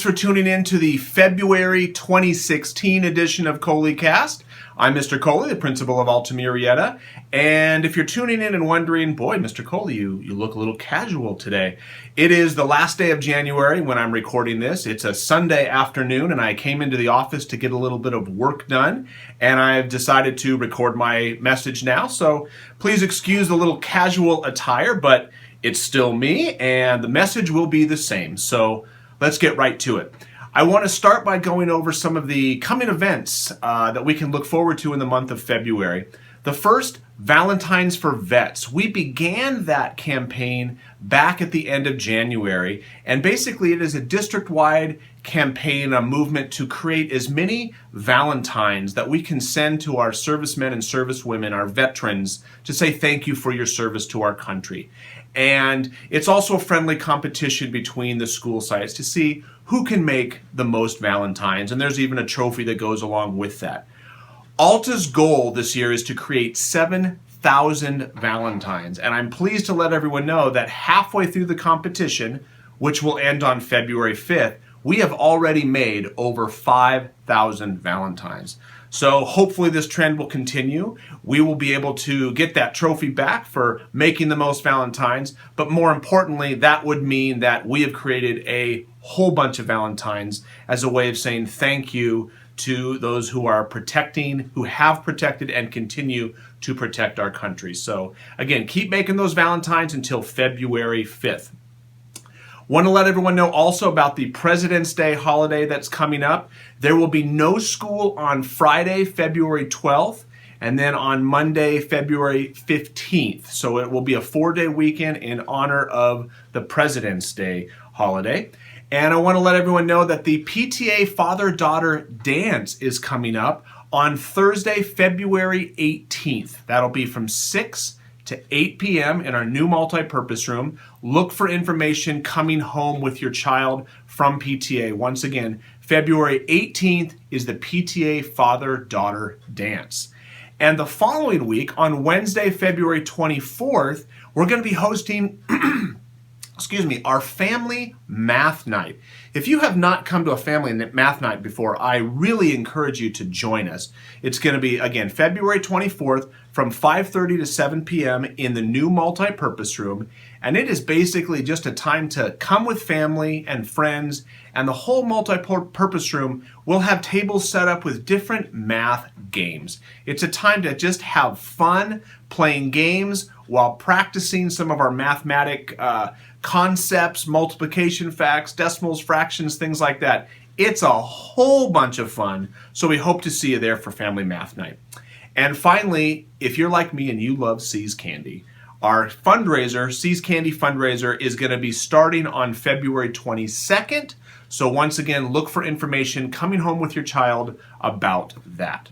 for tuning in to the February 2016 edition of ColeyCast. I'm Mr. Coley, the principal of Alta Murrieta, and if you're tuning in and wondering, boy, Mr. Coley, you look a little casual today. It is the last day of January when I'm recording this. It's a Sunday afternoon, and I came into the office to get a little bit of work done, and I've decided to record my message now, so please excuse the little casual attire, but it's still me, and the message will be the same, so let's get right to it. I want to start by going over some of the coming events that we can look forward to in the month of February. The first, Valentine's for Vets. We began that campaign back at the end of January, and basically it is a district-wide campaign, a movement to create as many Valentines that we can send to our servicemen and servicewomen, our veterans, to say thank you for your service to our country. And it's also a friendly competition between the school sites to see who can make the most Valentines, and there's even a trophy that goes along with that. Alta's goal this year is to create 7,000 Valentines, and I'm pleased to let everyone know that halfway through the competition, which will end on February 5th, we have already made over 5,000 Valentines. So hopefully this trend will continue. We will be able to get that trophy back for making the most Valentines, but more importantly, that would mean that we have created a whole bunch of Valentines as a way of saying thank you to those who are protecting, who have protected and continue to protect our country. So again, keep making those Valentines until February 5th. Want to let everyone know also about the President's Day holiday that's coming up. There will be no school on Friday, February 12th, and then on Monday, February 15th. So it will be a 4-day weekend in honor of the President's Day holiday. And I want to let everyone know that the PTA Father-Daughter Dance is coming up on Thursday, February 18th. That'll be from 6 to 8 p.m. in our new multi-purpose room. Look for information coming home with your child from PTA. Once again, February 18th is the PTA Father-Daughter Dance. And the following week, on Wednesday, February 24th, we're going to be hosting our family math night. If you have not come to a family math night before, I really encourage you to join us. It's going to be, again, February 24th from 5:30 to 7 p.m. in the new multi-purpose room. And it is basically just a time to come with family and friends. And the whole multi-purpose room will have tables set up with different math games. It's a time to just have fun playing games while practicing some of our mathematic concepts, multiplication facts, decimals, fractions, things like that. It's a whole bunch of fun, so we hope to see you there for Family Math Night. And finally, if you're like me and you love See's Candy, our fundraiser, See's Candy fundraiser, is going to be starting on February 22nd. So once again, look for information coming home with your child about that.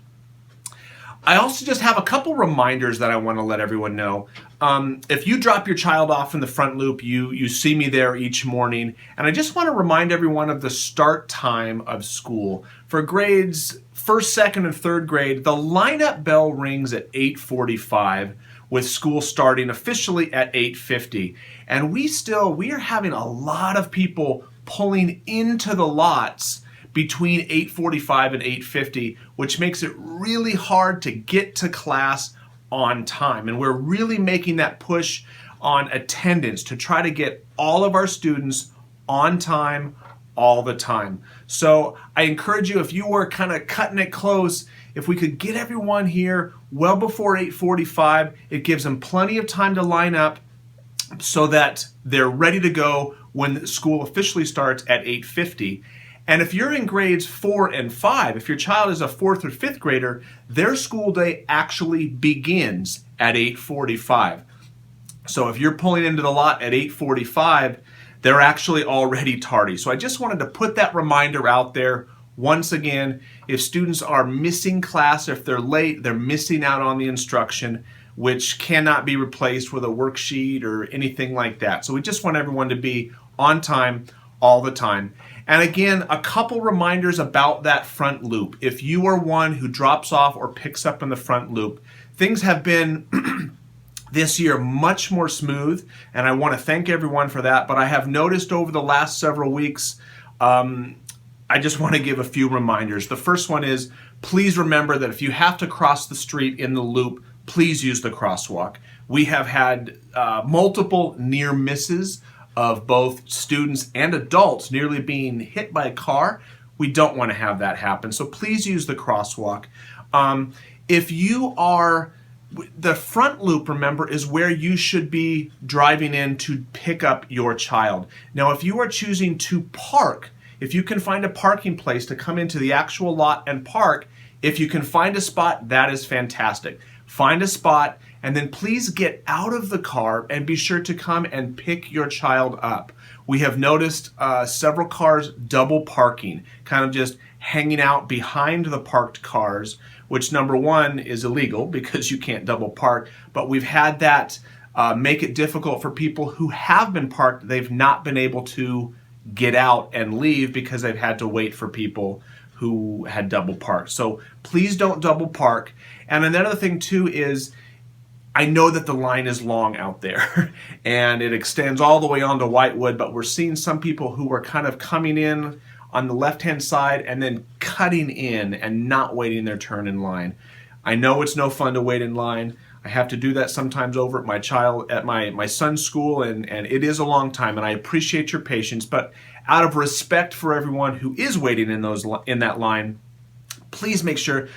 I also just have a couple reminders that I want to let everyone know. If you drop your child off in the front loop, you see me there each morning. And I just want to remind everyone of the start time of school. For grades 1st, 2nd, and 3rd grade, the lineup bell rings at 8:45 with school starting officially at 8:50. And we are having a lot of people pulling into the lots between 8:45 and 8:50, which makes it really hard to get to class on time. And we're really making that push on attendance to try to get all of our students on time all the time. So I encourage you, if you were kind of cutting it close, if we could get everyone here well before 8:45, it gives them plenty of time to line up so that they're ready to go when school officially starts at 8:50. And if you're in grades 4 and 5, if your child is a 4th or 5th grader, their school day actually begins at 8:45. So if you're pulling into the lot at 8:45, they're actually already tardy. So I just wanted to put that reminder out there. Once again, if students are missing class, if they're late, they're missing out on the instruction, which cannot be replaced with a worksheet or anything like that. So we just want everyone to be on time all the time. And again, a couple reminders about that front loop. If you are one who drops off or picks up in the front loop, things have been this year much more smooth, and I want to thank everyone for that. But I have noticed over the last several weeks I just want to give a few reminders. The first one is, please remember that if you have to cross the street in the loop, please use the crosswalk. We have had multiple near misses of both students and adults nearly being hit by a car. We don't want to have that happen, so please use the crosswalk. If you are, the front loop, remember, is where you should be driving in to pick up your child. Now, if you are choosing to park, if you can find a parking place to come into the actual lot and park, if you can find a spot, that is fantastic. Find a spot, and then please get out of the car and be sure to come and pick your child up. We have noticed several cars double parking, kind of just hanging out behind the parked cars, which number one is illegal because you can't double park, but we've had that make it difficult for people who have been parked. They've not been able to get out and leave because they've had to wait for people who had double parked. So please don't double park. And another thing too is, I know that the line is long out there and it extends all the way onto Whitewood, but we're seeing some people who are kind of coming in on the left-hand side and then cutting in and not waiting their turn in line. I know it's no fun to wait in line. I have to do that sometimes over at my son's school, and it is a long time, and I appreciate your patience, but out of respect for everyone who is waiting in that line, please make sure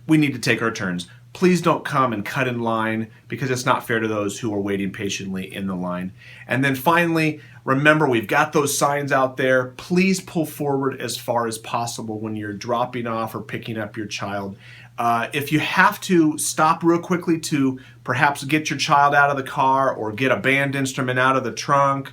we need to take our turns. Please don't come and cut in line because it's not fair to those who are waiting patiently in the line. And then finally, remember, we've got those signs out there. Please pull forward as far as possible when you're dropping off or picking up your child. If you have to stop real quickly to perhaps get your child out of the car or get a band instrument out of the trunk,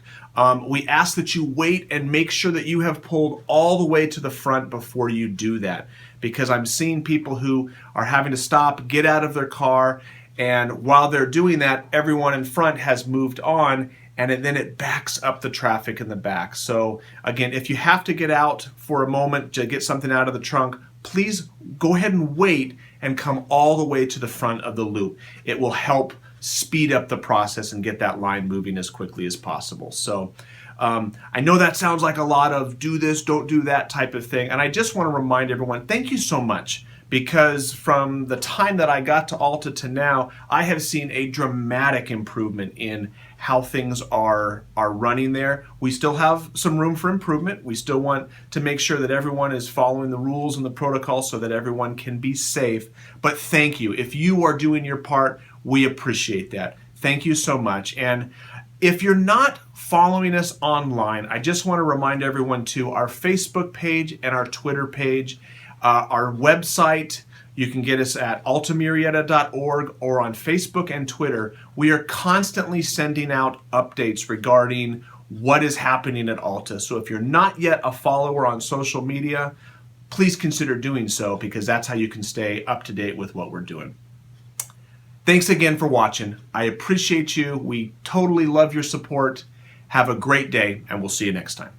we ask that you wait and make sure that you have pulled all the way to the front before you do that. Because I'm seeing people who are having to stop, get out of their car, and while they're doing that, everyone in front has moved on, and then it backs up the traffic in the back. So again, if you have to get out for a moment to get something out of the trunk, please go ahead and wait and come all the way to the front of the loop. It will help speed up the process and get that line moving as quickly as possible. So I know that sounds like a lot of do this, don't do that type of thing. And I just want to remind everyone, thank you so much, because from the time that I got to Alta to now, I have seen a dramatic improvement in how things are running there. We still have some room for improvement. We still want to make sure that everyone is following the rules and the protocols so that everyone can be safe. But thank you. If you are doing your part, we appreciate that. Thank you so much. And if you're not following us online, I just want to remind everyone to our Facebook page and our Twitter page, our website. You can get us at altamurieta.org or on Facebook and Twitter. We are constantly sending out updates regarding what is happening at Alta. So if you're not yet a follower on social media, please consider doing so, because that's how you can stay up to date with what we're doing. Thanks again for watching. I appreciate you. We totally love your support. Have a great day, and we'll see you next time.